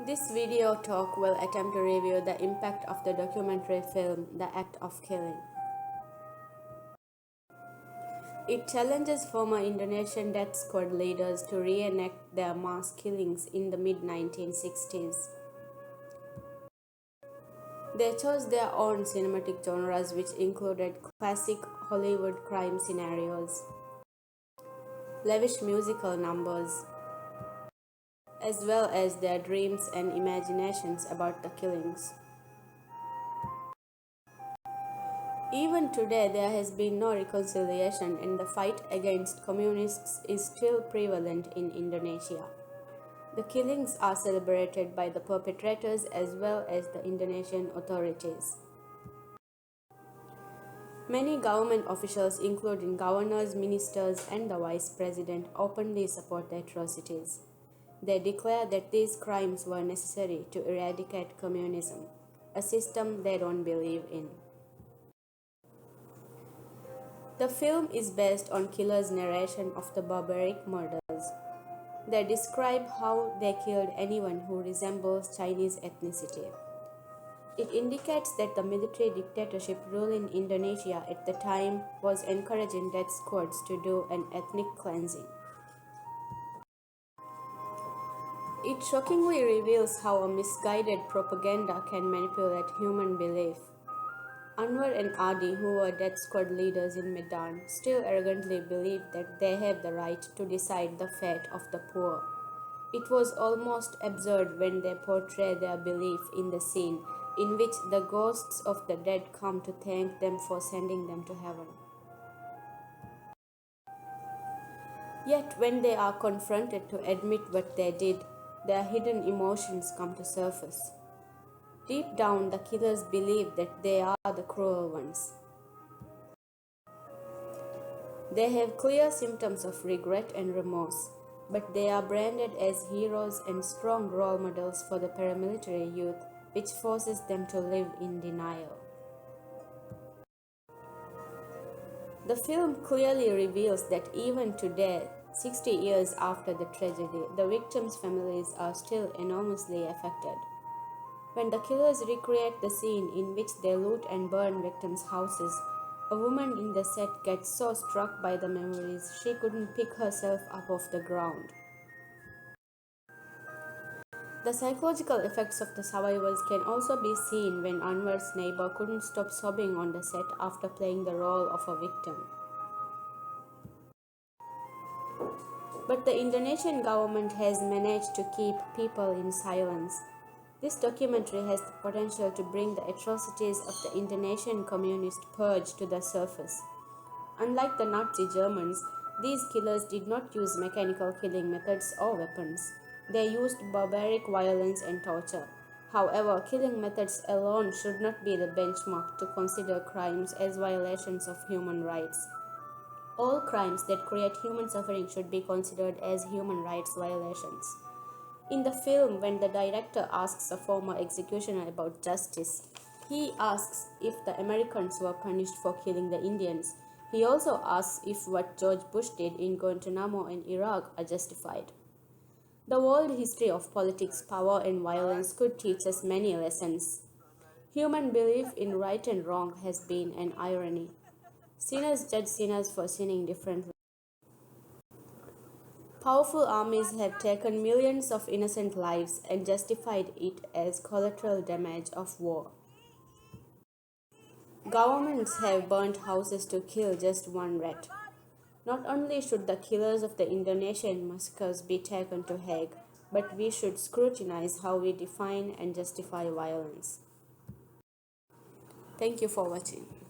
This video talk will attempt to review the impact of the documentary film The Act of Killing. It challenges former Indonesian death squad leaders to reenact their mass killings in the mid-1960s. They chose their own cinematic genres, which included classic Hollywood crime scenarios, lavish musical numbers, as well as their dreams and imaginations about the killings. Even today, there has been no reconciliation, and the fight against communists is still prevalent in Indonesia. The killings are celebrated by the perpetrators as well as the Indonesian authorities. Many government officials, including governors, ministers, and the vice president, openly support the atrocities. They declare that these crimes were necessary to eradicate communism, a system they don't believe in. The film is based on killers' narration of the barbaric murders. They describe how they killed anyone who resembles Chinese ethnicity. It indicates that the military dictatorship ruling Indonesia at the time was encouraging death squads to do an ethnic cleansing. It shockingly reveals how a misguided propaganda can manipulate human belief. Anwar and Adi, who were death squad leaders in Medan, still arrogantly believe that they have the right to decide the fate of the poor. It was almost absurd when they portray their belief in the scene in which the ghosts of the dead come to thank them for sending them to heaven. Yet when they are confronted to admit what they did, their hidden emotions come to surface. Deep down, the killers believe that they are the cruel ones. They have clear symptoms of regret and remorse, but they are branded as heroes and strong role models for the paramilitary youth, which forces them to live in denial. The film clearly reveals that even today, 60 years after the tragedy, the victims' families are still enormously affected. When the killers recreate the scene in which they loot and burn victims' houses, a woman in the set gets so struck by the memories she couldn't pick herself up off the ground. The psychological effects of the survivors can also be seen when Anwar's neighbor couldn't stop sobbing on the set after playing the role of a victim. But the Indonesian government has managed to keep people in silence. This documentary has the potential to bring the atrocities of the Indonesian communist purge to the surface. Unlike the Nazi Germans, these killers did not use mechanical killing methods or weapons. They used barbaric violence and torture. However, killing methods alone should not be the benchmark to consider crimes as violations of human rights. All crimes that create human suffering should be considered as human rights violations. In the film, when the director asks a former executioner about justice, he asks if the Americans were punished for killing the Indians. He also asks if what George Bush did in Guantanamo and Iraq are justified. The world history of politics, power, and violence could teach us many lessons. Human belief in right and wrong has been an irony. Sinners judge sinners for sinning differently. Powerful armies have taken millions of innocent lives and justified it as collateral damage of war. Governments have burnt houses to kill just one rat. Not only should the killers of the Indonesian massacres be taken to Hague, but we should scrutinize how we define and justify violence. Thank you for watching.